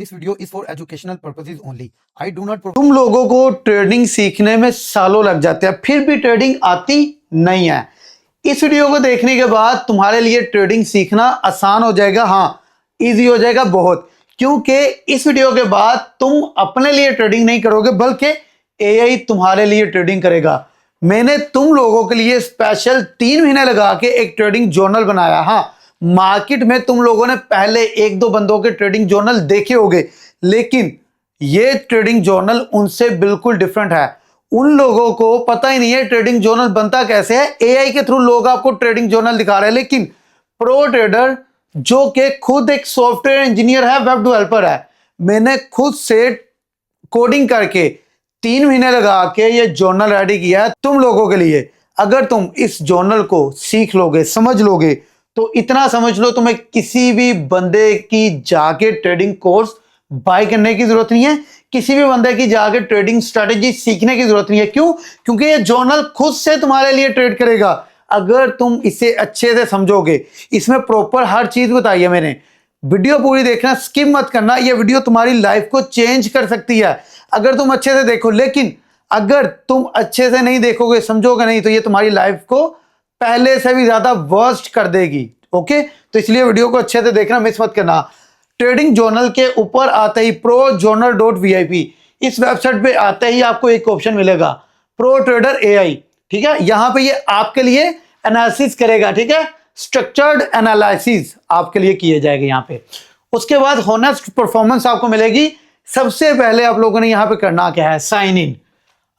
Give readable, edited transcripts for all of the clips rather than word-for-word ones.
This video is for educational purposes only. I do not. तुम लोगों को trading सीखने में सालों लग जाते हैं, फिर भी ट्रेडिंग आती नहीं है। इस वीडियो को देखने के बाद तुम्हारे लिए ट्रेडिंग सीखना आसान हो जाएगा, हाँ इजी हो जाएगा बहुत, क्योंकि इस वीडियो के बाद तुम अपने लिए ट्रेडिंग नहीं करोगे बल्कि एआई तुम्हारे लिए ट्रेडिंग करेगा। मैंने तुम लोगों के लिए स्पेशल 3 महीने लगा के एक ट्रेडिंग जर्नल बनाया। हाँ, मार्केट में तुम लोगों ने पहले 1-2 बंदों के ट्रेडिंग जर्नल देखे होंगे, लेकिन ये ट्रेडिंग जर्नल उनसे बिल्कुल डिफरेंट है। उन लोगों को पता ही नहीं है ट्रेडिंग जर्नल बनता कैसे है। एआई के थ्रू लोग आपको ट्रेडिंग जर्नल दिखा रहे हैं, लेकिन प्रो ट्रेडर जो कि खुद एक सॉफ्टवेयर इंजीनियर है, वेब डेवलपर है, मैंने खुद से कोडिंग करके 3 महीने लगा के ये जर्नल रेडी किया है तुम लोगों के लिए। अगर तुम इस जर्नल को सीख लोगे, समझ लोगे, तो इतना समझ लो तुम्हें किसी भी बंदे की जाके ट्रेडिंग कोर्स बाय करने की जरूरत नहीं है, किसी भी बंदे की जाके ट्रेडिंग स्ट्रेटेजी सीखने की जरूरत नहीं है। क्यों? क्योंकि ये जर्नल खुद से तुम्हारे लिए ट्रेड करेगा अगर तुम इसे अच्छे से समझोगे। इसमें प्रॉपर हर चीज बताई है मैंने। वीडियो पूरी देखना, स्किप मत करना। ये वीडियो तुम्हारी लाइफ को चेंज कर सकती है अगर तुम अच्छे से देखो, लेकिन अगर तुम अच्छे से नहीं देखोगे, समझोगे नहीं, तो ये तुम्हारी लाइफ को पहले से भी ज्यादा वर्स्ट कर देगी। ओके, तो इसलिए वीडियो को अच्छे से देखना, मिस मत करना। ट्रेडिंग जर्नल के ऊपर आते ही projournal.vip, इस वेबसाइट पे आते ही आपको एक ऑप्शन मिलेगा प्रो ट्रेडर एआई। ठीक है, यहां पे ये आपके लिए एनालिसिस करेगा। ठीक है, स्ट्रक्चर्ड एनालिसिस आपके लिए किए जाएंगे यहां पे। उसके बाद हॉनेस्ट परफॉर्मेंस आपको मिलेगी। सबसे पहले आप लोगों ने यहां पे करना क्या है, साइन इन।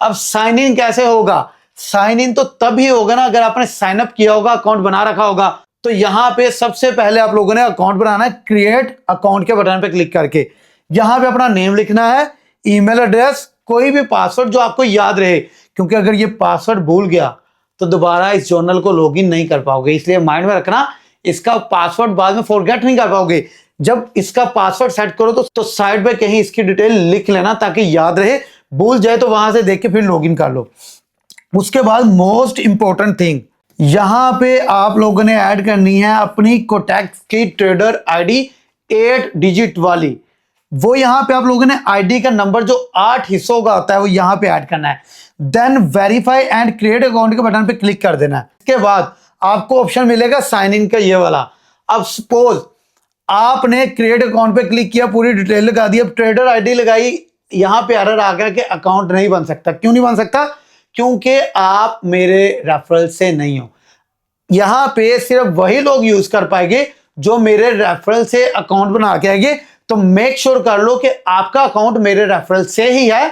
अब साइन इन कैसे होगा? साइन इन तो तभी होगा ना अगर आपने साइन अप किया होगा, अकाउंट बना रखा होगा। तो यहां पे सबसे पहले आप लोगों ने अकाउंट बनाना है। क्रिएट अकाउंट के बटन पे क्लिक करके यहां पे अपना नेम लिखना है, ईमेल एड्रेस, कोई भी पासवर्ड जो आपको याद रहे, क्योंकि अगर ये पासवर्ड भूल गया तो दोबारा इस जर्नल को लॉगिन नहीं कर पाओगे। इसलिए माइंड में रखना, इसका पासवर्ड बाद में फॉरगेट नहीं कर पाओगे। जब इसका पासवर्ड सेट करो तो साइड पे कहीं इसकी डिटेल लिख लेना ताकि याद रहे, भूल जाए तो वहां से देख के फिर लॉगिन कर लो। उसके बाद मोस्ट इंपॉर्टेंट थिंग, यहां पे आप लोगों ने ऐड करनी है अपनी कोटेक्स की ट्रेडर आईडी 8 डिजिट वाली। वो यहां पे आप लोगों ने आईडी का नंबर जो 8 हिस्सों का होता है वो यहां पे ऐड करना है। Then verify and create account के बटन पे क्लिक कर देना है। इसके बाद आपको ऑप्शन मिलेगा साइन इन का, ये वाला। अब सपोज आपने क्रिएट अकाउंट पे क्लिक किया, पूरी डिटेल लगा दी, अब ट्रेडर आईडी लगाई, यहां पे एरर आ गया कि अकाउंट नहीं बन सकता। क्यों नहीं बन सकता? क्योंकि आप मेरे रेफरल से नहीं हो। यहां पे सिर्फ वही लोग यूज कर पाएंगे जो मेरे रेफरल से अकाउंट बना के आएंगे। तो मेक श्योर कर लो कि आपका अकाउंट मेरे रेफरल से ही है,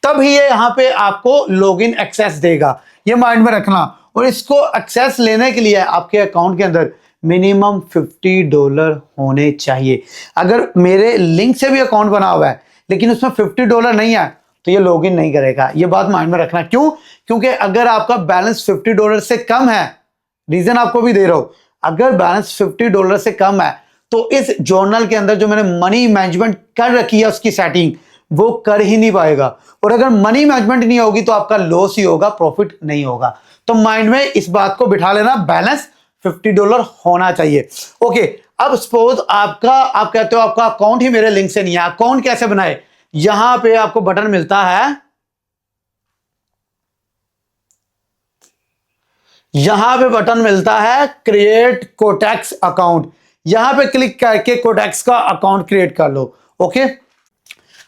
तब ही ये यहां पे आपको लॉगिन एक्सेस देगा। ये माइंड में रखना। और इसको एक्सेस लेने के लिए आपके अकाउंट के अंदर मिनिमम $50 होने चाहिए। अगर मेरे लिंक से भी अकाउंट बना हुआ है लेकिन उसमें $50 नहीं है तो ये लॉगिन नहीं करेगा। ये बात माइंड में रखना। क्यों? क्योंकि अगर आपका बैलेंस $50 से कम है, रीजन आपको भी दे रहा हूं, अगर बैलेंस $50 से कम है तो इस जर्नल के अंदर जो मैंने मनी मैनेजमेंट कर रखी है उसकी सेटिंग वो कर ही नहीं पाएगा। और अगर मनी मैनेजमेंट नहीं होगी तो आपका लॉस ही होगा, प्रॉफिट नहीं होगा। तो माइंड में इस बात को बिठा लेना, बैलेंस $50 होना चाहिए। ओके, अब सपोज आप कहते हो आपका अकाउंट ही मेरे लिंक से नहीं है, अकाउंट कैसे बनाए? यहां पे आपको बटन मिलता है, यहां पे बटन मिलता है क्रिएट कोटेक्स अकाउंट। यहां पे क्लिक करके कोटेक्स का अकाउंट क्रिएट कर लो। ओके,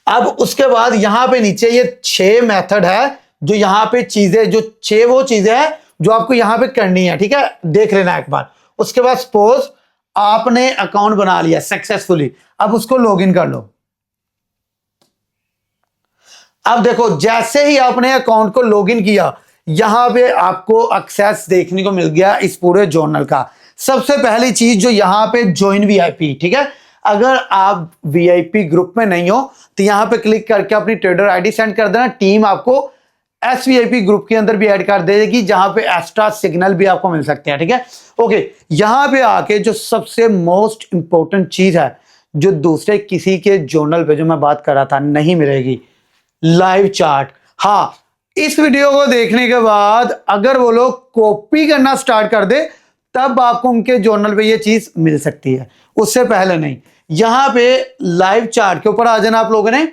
अब उसके बाद यहां पे नीचे ये 6 मेथड है, जो यहां पे चीजें, जो 6 वो चीजें हैं जो आपको यहां पे करनी है। ठीक है, देख लेना एक बार। उसके बाद सपोज आपने अकाउंट बना लिया सक्सेसफुली, अब उसको लॉगिन कर लो। अब देखो, जैसे ही आपने अकाउंट को लॉगिन किया, यहां पे आपको एक्सेस देखने को मिल गया इस पूरे जर्नल का। सबसे पहली चीज जो यहां पे ज्वाइन वीआईपी। ठीक है, अगर आप वीआईपी ग्रुप में नहीं हो तो यहां पे क्लिक करके अपनी ट्रेडर आईडी सेंड कर देना। टीम आपको एसवीआईपी ग्रुप के अंदर भी ऐड कर देगी, जहां पे एक्स्ट्रा सिग्नल भी आपको मिल सकते हैं। ठीक है, ओके, यहां पे आके जो सबसे मोस्ट इंपॉर्टेंट चीज है, जो दूसरे किसी के जर्नल पे जो मैं बात कर रहा था नहीं मिलेगी, लाइव चार्ट। हाँ, इस वीडियो को देखने के बाद अगर वो लोग कॉपी करना स्टार्ट कर दे तब आपको उनके जर्नल पे ये चीज मिल सकती है, उससे पहले नहीं। यहां पे लाइव चार्ट के ऊपर आ जाना आप लोगों ने।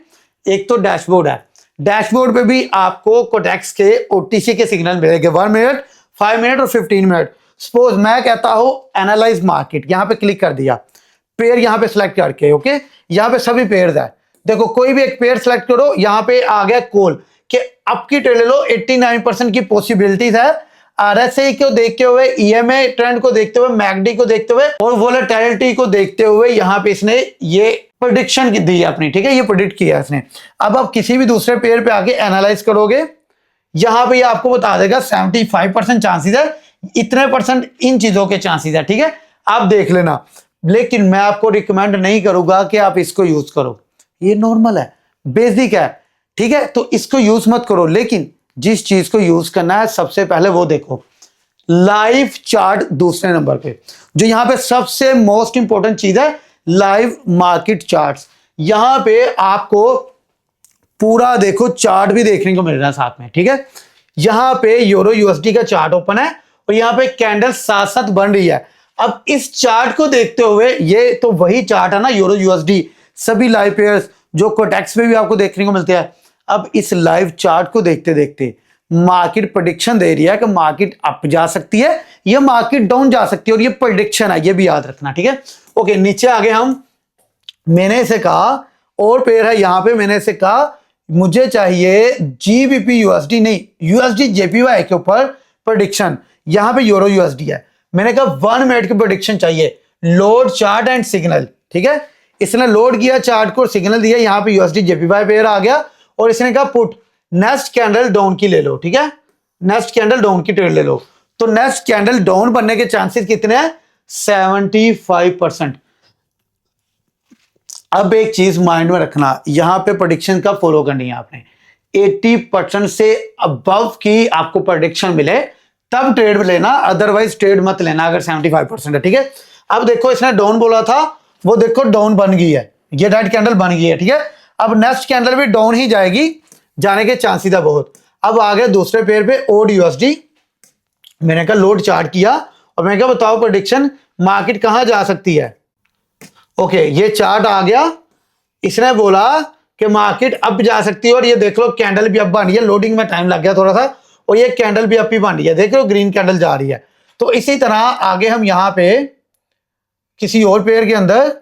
एक तो डैशबोर्ड है, डैशबोर्ड पे भी आपको कोटेक्स के ओटीसी के सिग्नल मिलेंगे 1 मिनट, 5 मिनट और 15 मिनट। सपोज मैं कहता हूं एनालाइज मार्केट, यहां पे क्लिक कर दिया, पेयर यहां पे सिलेक्ट करके, ओके यहां पे सभी पेयर्स है, देखो कोई भी एक पेयर सिलेक्ट करो, यहां पे आ गया कॉल कि अब की ट्रेड ले लो, 89% की पॉसिबिलिटीज है। आरएसआई को देखते हुए, ईएमए ट्रेंड को देखते हुए, मैकडी को देखते हुए और वोलेटिलिटी को देखते हुए यहां पे इसने ये प्रेडिक्शन दी है अपनी, ठीक है, ये प्रेडिक्ट किया इसने। अब आप किसी भी दूसरे पेयर पे आके एनालाइज करोगे, यहां पे ये आपको बता देगा 75% चांसेस है, इतने परसेंट इन चीजों के चांसेस है, ठीक है, आप देख लेना। लेकिन मैं आपको रिकमेंड नहीं करूंगा कि आप इसको यूज करो, ये नॉर्मल है, बेसिक है, ठीक है, तो इसको यूज मत करो। लेकिन जिस चीज को यूज करना है सबसे पहले वो देखो, लाइव चार्ट दूसरे नंबर पे, जो यहां पे सबसे मोस्ट इंपॉर्टेंट चीज है, लाइव मार्केट चार्ट्स। यहां पे आपको पूरा देखो चार्ट भी देखने को मिल रहा है साथ में, ठीक है। यहां पे यूरो यूएसडी का चार्ट ओपन है और यहां पे कैंडल साथ साथ बन रही है। अब इस चार्ट को देखते हुए, ये तो वही चार्ट है ना यूरो यूएसडी, सभी लाइव पेयर्स जो कोटेक्स में भी आपको देखने को मिलते हैं। अब इस लाइव चार्ट को देखते देखते मार्केट प्रेडिक्शन दे रही है कि मार्केट अप जा सकती है या मार्केट डाउन जा सकती है, और ये प्रेडिक्शन है, ये भी याद रखना, ठीक है। ओके, नीचे आगे हम, मैंने से कहा और पेयर है यहां पे, मैंने से कहा मुझे चाहिए जीबीपी यूएसडी नहीं, यूएसडी जेपीवाई के ऊपर प्रेडिक्शन, यहां पे यूरो यूएसडी है, मैंने कहा 1 मिनट की प्रेडिक्शन चाहिए, लोड चार्ट एंड सिग्नल, ठीक है। इसने लोड किया चार्ट को, सिग्नल दिया, यहां पे यूएसडी जेपीवाई पेयर आ गया और इसने कहा पुट नेक्स्ट कैंडल डाउन की ले लो, ठीक है, नेक्स्ट कैंडल डाउन की ट्रेड ले लो। तो नेक्स्ट कैंडल डाउन बनने के चांसेस कितने हैं? 75%। अब एक चीज माइंड में रखना, यहां पे प्रेडिक्शन का फॉलो करनी है आपने, 80% से अबव की आपको प्रेडिक्शन मिले तब ट्रेड लेना, अदरवाइज ट्रेड मत लेना अगर 75% है, ठीक है। अब देखो इसने डाउन बोला था, वो देखो डाउन बन गई है, ये रेड कैंडल बन गई है, ठीक है। अब नेक्स्ट कैंडल भी डाउन ही जाएगी, जाने के चांसेस है बहुत। अब आ गए दूसरे पेयर पे ओड यूएसडी, मैंने कहा लोड चार्ट किया और मैंने कहा बताओ प्रेडिक्शन मार्केट कहां जा सकती है। ओके, ये चार्ट आ गया, इसने बोला कि मार्केट अप जा सकती है और ये देख लो कैंडल भी अप बन रही है, लोडिंग में टाइम लग गया थोड़ा सा, और ये कैंडल भी अप ही बन रही है, देख लो ग्रीन कैंडल जा रही है। तो इसी तरह आगे हम यहां पे किसी और पेयर के अंदर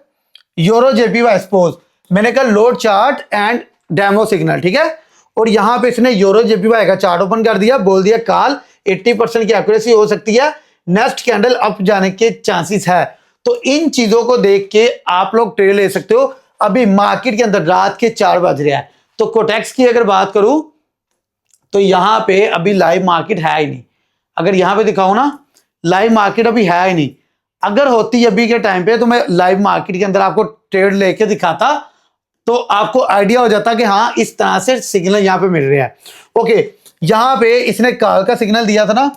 यूरो जेपीवाई सपोज, मैंने कहा load chart and demo signal, ठीक है, और यहां पे इसने यूरो जेपीवाई का चार्ट ओपन कर दिया, बोल दिया कॉल 80% की एक्यूरेसी हो सकती है, नेक्स्ट कैंडल अप जाने के चांसेस है। तो इन चीजों को देख के आप लोग ट्रेड ले सकते हो। अभी मार्केट के अंदर रात के 4 बज रहा है, तो कोटेक्स की अगर बात करूं तो यहां पे अभी लाइव मार्केट है ही नहीं, अगर यहां पे दिखाऊं ना, लाइव मार्केट अभी है ही नहीं। अगर होती अभी के टाइम पे तो मैं लाइव मार्केट के अंदर आपको ट्रेड लेके दिखाता, तो आपको आइडिया हो जाता कि हाँ इस तरह से सिग्नल यहां पे मिल रहा है। ओके, यहां पे इसने कॉल का सिग्नल दिया था ना,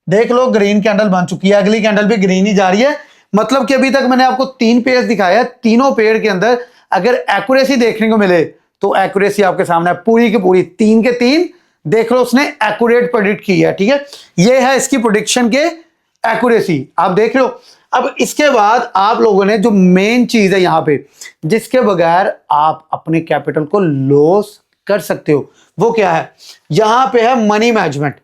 देख लो ग्रीन कैंडल बन चुकी है, अगली कैंडल भी ग्रीन ही जा रही है, मतलब कि अभी तक मैंने आपको 3 पेयर दिखाया, तीनों पेयर के अंदर अगर एक्यूरेसी देखने को मिले तो एक्यूरेसी आपके सामने पूरी की पूरी 3 के 3, देख लो उसने एक्यूरेट प्रेडिक्ट की है, ठीक है, ये है इसकी प्रेडिक्शन के एक्यूरेसी, आप देख लो। अब इसके बाद आप लोगों ने जो मेन चीज है यहां पे, जिसके बगैर आप अपने कैपिटल को लॉस कर सकते हो, वो क्या है? यहां पे है मनी मैनेजमेंट।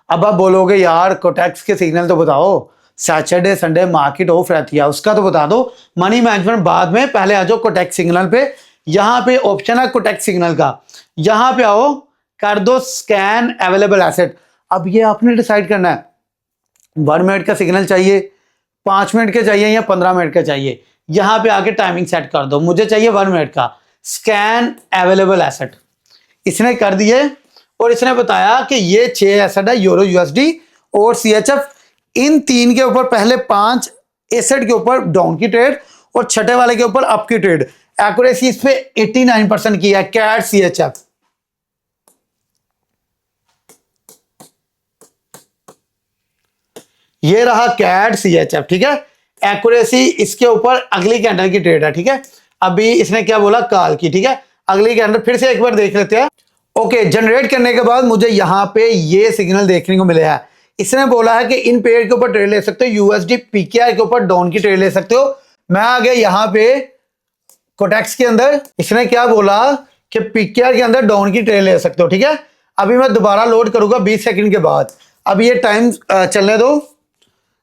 अब आप बोलोगे यार कोटेक्स के सिग्नल तो बताओ, सैटरडे संडे मार्केट ऑफ रहती है, उसका तो बता दो, मनी मैनेजमेंट बाद में, पहले आ जाओ कोटेक्स सिग्नल पे। यहां पे ऑप्शन है कोटेक्स सिग्नल का, यहां पे आओ, कर दो स्कैन अवेलेबल एसेट। अब ये आपने डिसाइड करना है 1 मिनट का सिग्नल चाहिए, 5 मिनट के चाहिए या 15 मिनट का चाहिए। यहां पे आके टाइमिंग सेट कर दो, मुझे चाहिए 1 मिनट का स्कैन अवेलेबल एसेट, इसने कर दिए और इसने बताया कि ये 6 एसेट है, यूरो यूएसडी और सीएचएफ, इन 3 के ऊपर पहले 5 एसेट के ऊपर डाउन की ट्रेड और छठे वाले के ऊपर अप की ट्रेड। एक्यूरेसी इस पे 89% की है, कैट सीएचएफ। ये रहा कैट सीएचएफ, ठीक है, एक्यूरेसी इसके ऊपर अगली कैंडल की ट्रेड है, ठीक है। अभी इसने क्या बोला, कॉल की, ठीक है, अगली कैंडल फिर से एक बार देख लेते हैं। ओके, जनरेट करने के बाद मुझे यहां पे ये सिग्नल देखने को मिला है, इसने बोला है कि इन पेयर के ऊपर ट्रेड ले सकते हो, यूएसडी पीकेआई के ऊपर डाउन की ट्रेड ले सकते हो, मैं आ गया यहाँ पे कोटेक्स के अंदर। इसने क्या बोला कि पीकेआर के अंदर डाउन की ट्रेड ले सकते हो, ठीक है। अभी मैं दोबारा लोड करूंगा 20 सेकंड के बाद। अब ये टाइम चलने दो,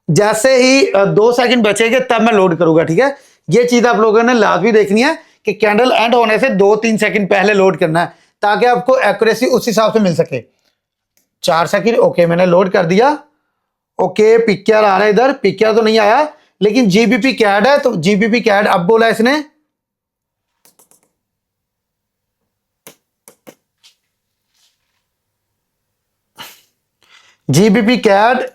जैसे ही 2 सेकंड बचेंगे तब मैं लोड करूंगा, ठीक है। ये चीज आप लोगों ने लाजमी देखनी है कि कैंडल एंड होने से 2-3 सेकंड पहले लोड करना है, ताकि आपको एक्यूरेसी उस हिसाब से मिल सके। 4 सेकंड, ओके, मैंने लोड कर दिया। ओके, पीकेआर आ रहा है इधर, पीकेआर तो नहीं आया, लेकिन जीबीपी कैड है, तो जीबीपी कैड अब बोला इसने। जीबीपी कैड,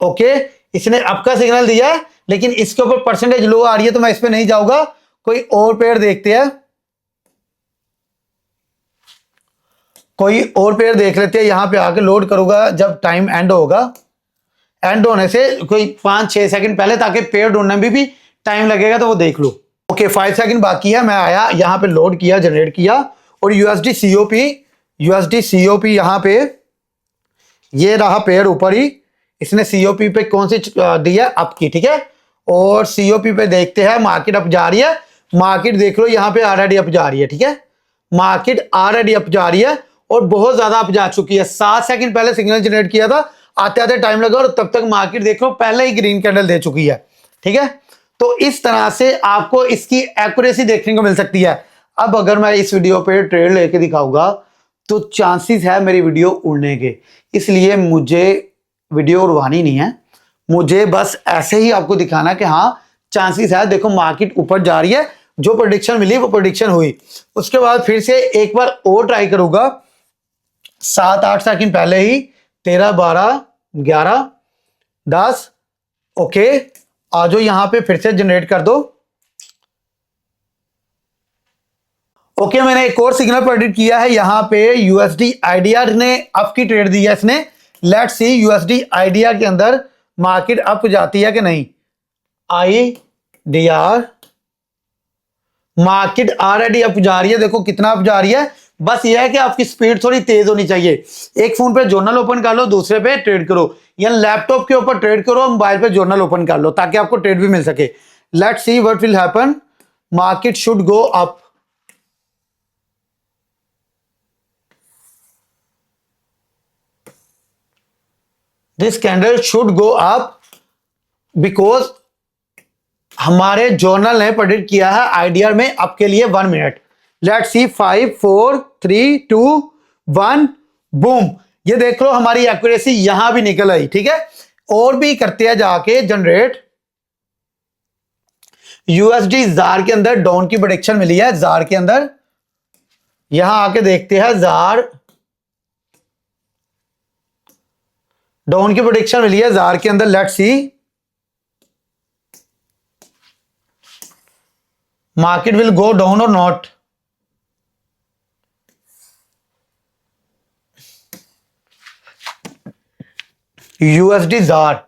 ओके, इसने अब का सिग्नल दिया है, लेकिन इसके ऊपर परसेंटेज लो आ रही है, तो मैं इस पे नहीं जाऊंगा। कोई और पेयर देखते हैं, कोई और पेयर देख लेते हैं। यहां पे आके लोड करूंगा जब टाइम एंड होगा, एंड होने से कोई 5-6 सेकंड पहले, ताकि पेयर ढूंढने में भी टाइम लगेगा, तो वो देख लो। ओके, 5 सेकंड बाकी है। मैं आया यहां पे, लोड किया, जनरेट किया, और यूएसडी सीओपी यहां पे, ये रहा पेयर ऊपर ही। इसने सीओपी पे कौन सी दी है, अप की, ठीक है। और सीओपी पे देखते हैं, मार्केट अप जा रही है। मार्केट देख लो यहाँ पे ऑलरेडी अप जा रही है, ठीक है। मार्केट ऑलरेडी अप जा रही है और बहुत ज्यादा अप जा चुकी है। 7 सेकंड पहले सिग्नल जनरेट किया था, आते आते टाइम लगा, और तब तक मार्केट देख लो पहले ही ग्रीन कैंडल दे चुकी है, ठीक है। तो इस तरह से आपको इसकी एक्यूरेसी देखने को मिल सकती है। अब अगर मैं इस वीडियो पे ट्रेड लेके दिखाऊंगा तो चांसेस है मेरी वीडियो उड़ने के, इसलिए मुझे वीडियो उड़वानी नहीं है, मुझे बस ऐसे ही आपको दिखाना कि हाँ चांसेस है। देखो मार्केट ऊपर जा रही है, जो प्रेडिक्शन मिली वो प्रेडिक्शन हुई। उसके बाद फिर से एक बार और ट्राई करूंगा 7-8 सेकंड पहले ही, 13, 12, 11, 10। ओके, आ जाओ यहां पे, फिर से जनरेट कर दो। ओके, मैंने एक और सिग्नल प्रेडिक्ट किया है यहां पे। यूएसडी आईडीआर ने अप की ट्रेड दी है इसने। लेट्स सी यूएसडी आईडीआर के अंदर मार्केट अप जाती है कि नहीं। आईडीआर मार्केट ऑलरेडी अप जा रही है, देखो कितना अप जा रही है। बस ये है कि आपकी स्पीड थोड़ी तेज होनी चाहिए। एक फोन पे जर्नल ओपन कर लो, दूसरे पे ट्रेड करो, या लैपटॉप के ऊपर ट्रेड करो, मोबाइल पे जर्नल ओपन कर लो, ताकि आपको ट्रेड भी मिल सके। Let's see what will happen. Market should go up. This candle should go up because हमारे जर्नल ने प्रेडिक्ट किया है आईडीआर में अप के लिए 1 मिनट। Let's see 5, 4, 3, 2, 1, boom. ये देख लो हमारी एक्यूरेसी यहां भी निकल आई, ठीक है। और भी करते हैं जाके जनरेट। यूएसडी जार के अंदर डाउन की प्रेडिक्शन मिली है, जार के अंदर। यहां आके देखते हैं, जार डाउन की प्रेडिक्शन मिली है जार के अंदर। Let's see market will go down और नॉट। यूएसडी जार,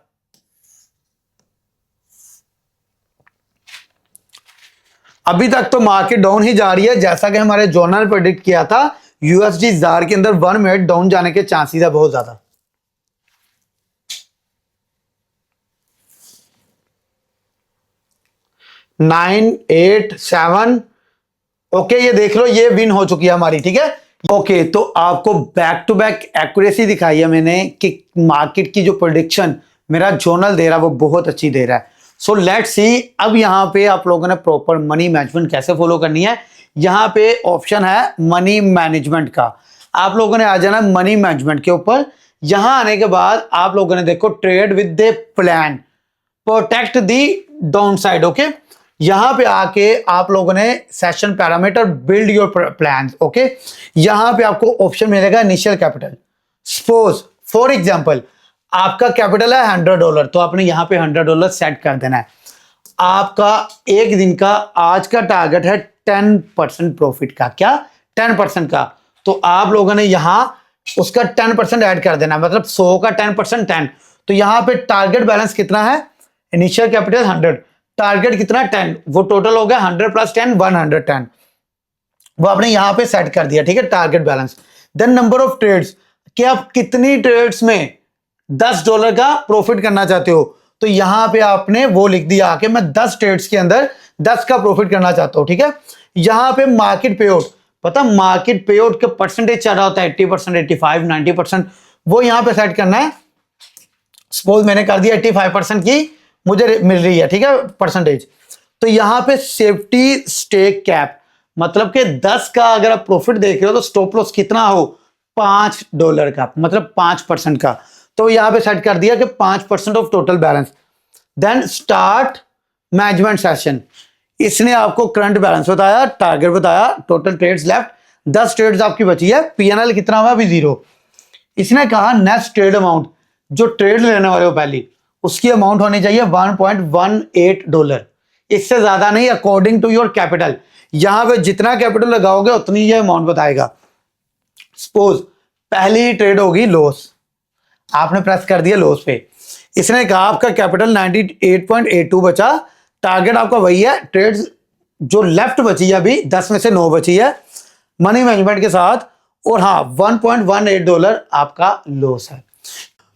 अभी तक तो मार्केट डाउन ही जा रही है, जैसा कि हमारे जर्नल प्रेडिक्ट किया था। यूएसडी जार के अंदर 1 मिनट डाउन जाने के चांसेस है बहुत ज्यादा। नाइन, 8, 7। ओके, ये देख लो, ये विन हो चुकी है हमारी, ठीक है। ओके, तो आपको बैक टू बैक एक्यूरेसी दिखाई है मैंने कि मार्केट की जो प्रेडिक्शन मेरा जर्नल दे रहा है वो बहुत अच्छी दे रहा है। सो लेट्स सी, अब यहां पे आप लोगों ने प्रॉपर मनी मैनेजमेंट कैसे फॉलो करनी है। यहां पे ऑप्शन है मनी मैनेजमेंट का, आप लोगों ने आ जाना मनी मैनेजमेंट के ऊपर। यहां आने के बाद आप लोगों ने देखो trade with the plan, protect the down side. Okay, यहां पे आके आप लोगों ने session parameter build your plan. Okay, यहां पे आपको ऑप्शन मिलेगा initial capital. Suppose for example आपका कैपिटल है $100, तो आपने यहां पे $100 सेट कर देना है। आपका एक दिन का आज का टारगेट है 10% प्रॉफिट का। क्या? 10% का। तो आप लोगों ने यहां उसका 10% ऐड कर देना, मतलब 100 का 10%, 10। तो यहां पे टारगेट बैलेंस कितना है? इनिशियल कैपिटल 100, टारगेट कितना? 10। वो टोटल हो गया 100 + 10, 110। वो आपने यहां पे सेट कर दिया, ठीक है, target balance. Then number of trades, कि आप कितनी ट्रेड्स में $10 का प्रॉफिट करना चाहते हो, तो यहां पे आपने वो लिख दिया कि मैं 10 ट्रेड्स के अंदर 10 का प्रॉफिट करना चाहता हूं, ठीक है। यहां पे मार्केट पे आउट, पता मार्केट पे आउट का परसेंटेज चल रहा होता है 80%, 85, 90%, वो यहां पे सेट करना है। सपोज मैंने कर दिया 85% की मुझे मिल रही है, ठीक है, परसेंटेज। तो यहां पे सेफ्टी स्टेक कैप, मतलब कि 10 का अगर आप प्रॉफिट देख रहे हो तो स्टॉप लॉस कितना हो, $5 का, मतलब 5% का। तो यहां पे सेट कर दिया कि 5% off total balance. Then start management session. इसने आपको करंट बैलेंस बताया, टारगेट बताया, टोटल ट्रेड्स लेफ्ट 10 ट्रेड्स आपकी बची है, पीएनएल कितना हुआ अभी 0। इसने कहा नेक्स्ट ट्रेड अमाउंट, जो ट्रेड लेने वाले हो पहली, उसकी अमाउंट होनी चाहिए $1.18, इससे ज्यादा नहीं, अकॉर्डिंग टू योर कैपिटल। यहां पे जितना कैपिटल लगाओगे उतनी ये अमाउंट बताएगा। सपोज पहली ट्रेड होगी लॉस, आपने प्रेस कर दिया लॉस पे, इसने कहा आपका कैपिटल 98.82 बचा, टारगेट आपका वही है, ट्रेड्स जो लेफ्ट बची है अभी 10 में से 9 बची है मनी मैनेजमेंट के साथ, और हाँ $1.18 आपका लॉस है।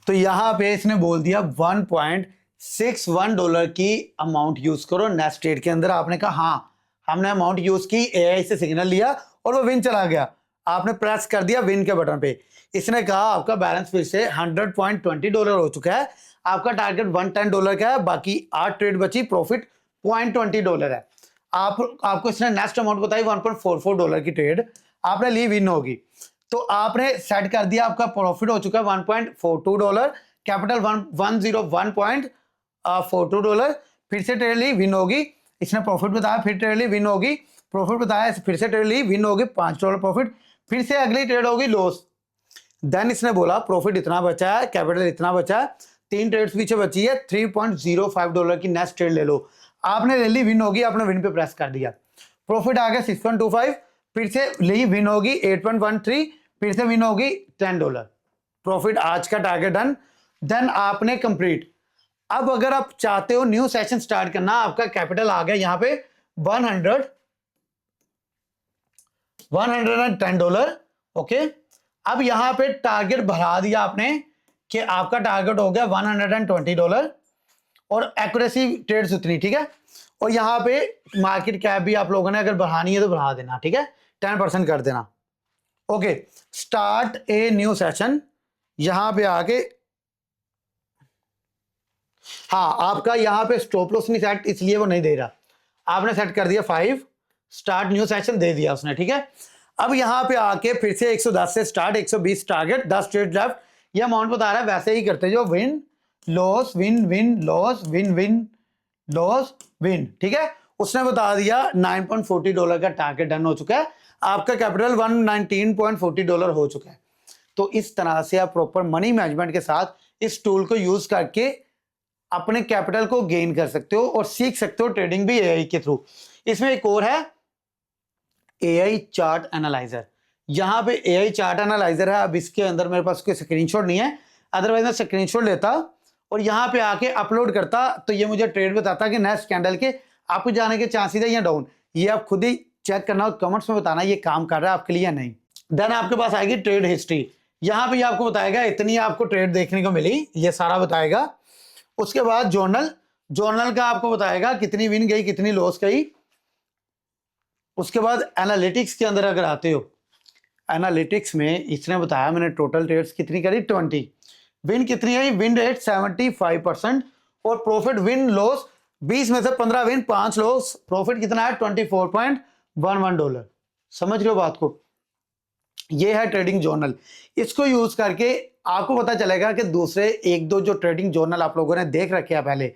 तो यहां पे इसने बोल दिया $1.61 की अमाउंट यूज करो नेक्स्ट ट्रेड के अंदर। आपने कहा हाँ, हमने अमाउंट यूज की, एआई से सिग्नल लिया और वो विन चला गया, आपने प्रेस कर दिया विन के बटन पे। इसने कहा आपका बैलेंस फिर से $100.20 हो चुका है, आपका टारगेट $110 का है, बाकी 8 ट्रेड बची, प्रॉफिट $0.20 है। आपको इसने नेक्स्ट अमाउंट बताई $1.44 की ट्रेड आपने ली, विन होगी। तो आपने सेट कर दिया, आपका प्रॉफिट हो चुका है $1.42, कैपिटल $110.42, फिर से ट्रेड ली, विन होगी। इसने प्रॉफिट बताया, फिर ट्रेड ली, विन होगी, प्रॉफिट बताया, फिर से ट्रेड ली, विन होगी, $5 प्रॉफिट, फिर से अगली ट्रेड होगी लॉस। देन इसने बोला प्रॉफिट इतना बचा है, कैपिटल इतना बचा है, 3 ट्रेड्स पीछे बची है, $3.05 की नेक्स्ट ट्रेड ले लो। आपने ले ली, विन होगी, आपने विन पे प्रेस कर दिया, प्रॉफिट आ गया 6.25, फिर से ली, विन होगी 8.13, फिर से विन होगी $10, प्रॉफिट, आज का टारगेट डन। देन आपने कंप्लीट। अब अगर आप चाहते हो न्यू सेशन स्टार्ट करना, आपका कैपिटल आ गया यहां पे $110, ओके। अब यहां पे टारगेट बढ़ा दिया आपने कि आपका टारगेट हो गया $120 और एक्यूरेसी ट्रेड्स उतनी, ठीक है। और यहां पे मार्केट कैप भी आप लोगों ने अगर बढ़ानी है तो बढ़ा देना, ठीक है, 10% कर देना, okay. Start a new session, यहां पे आके हाँ, आपका यहां पे स्टॉप लॉस नहीं सेट, इसलिए वो नहीं दे रहा, आपने सेट कर दिया 5, स्टार्ट न्यू सेशन दे दिया उसने, ठीक है। अब यहां पे आके फिर से 110 से स्टार्ट, 120 टारगेट, 10 ट्रेड लेफ्ट, ये अमाउंट बता रहा है, वैसे ही करते जो win loss win win loss win win loss win, ठीक है। उसने बता दिया $9.40 का टारगेट डन हो चुका है, आपका कैपिटल $119.40 हो चुका है। तो इस तरह से आप प्रॉपर मनी मैनेजमेंट के साथ इस टूल को यूज करके अपने कैपिटल को गेन कर सकते हो और सीख सकते हो ट्रेडिंग भी एआई के थ्रू। इसमें एक और है एआई चार्ट एनालाइजर, यहां पे एआई चार्ट एनालाइजर है। अब इसके अंदर मेरे पास कोई स्क्रीनशॉट नहीं है, अदरवाइज मैं स्क्रीनशॉट लेता और यहां पे आके अपलोड करता, तो ये मुझे ट्रेड बताता कि नेक्स्ट कैंडल के आपको जाने के चांसेस है या डाउन। ये आप खुद ही चेक करना और कमेंट्स में बताना ये काम कर रहा है आपके लिए या नहीं। देन आपके पास आएगी ट्रेड हिस्ट्री, यहां पे आपको बताएगा इतनी आपको ट्रेड देखने को मिली, ये सारा बताएगा। उसके बाद जर्नल, जर्नल का आपको बताएगा कितनी विन गई, कितनी लॉस गई। उसके बाद एनालिटिक्स के अंदर अगर आते हो, एनालिटिक्स में इसने बताया मैंने टोटल ट्रेड्स कितनी करी 20, विन कितनी आई, विन रेट 75% और प्रॉफिट विन लॉस 20 में से 15 विन 5 लॉस, प्रॉफिट कितना है $24.11। समझ रहे हो बात को, ये है ट्रेडिंग जर्नल। इसको यूज करके आपको पता चलेगा कि दूसरे एक दो जो ट्रेडिंग जर्नल आप लोगों ने देख रखे हैं पहले,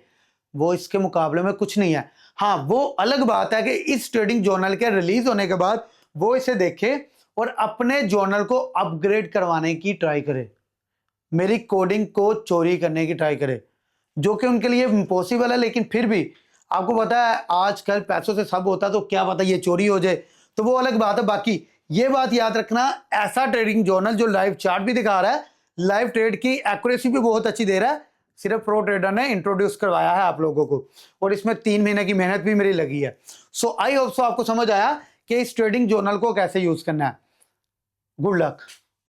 वो इसके मुकाबले में कुछ नहीं है। हाँ, वो अलग बात है कि इस ट्रेडिंग जर्नल के रिलीज होने के बाद वो इसे देखे और अपने जर्नल को अपग्रेड करवाने की ट्राई करे, मेरी कोडिंग को चोरी करने की ट्राई करे, जो कि उनके लिए इम्पॉसिबल है। लेकिन फिर भी आपको पता है आजकल पैसों से सब होता है, तो क्या पता ये चोरी हो जाए, तो वो अलग बात है। बाकी ये बात याद रखना, ऐसा ट्रेडिंग जर्नल जो लाइव चार्ट भी दिखा रहा है, लाइव ट्रेड की एक्यूरेसी भी बहुत अच्छी दे रहा है, सिर्फ प्रो ट्रेडर ने इंट्रोड्यूस करवाया है आप लोगों को, और इसमें 3 महीने की मेहनत भी मेरी लगी है। सो आई होप सो आपको समझ आया कि इस ट्रेडिंग जर्नल को कैसे यूज करना है। Good luck.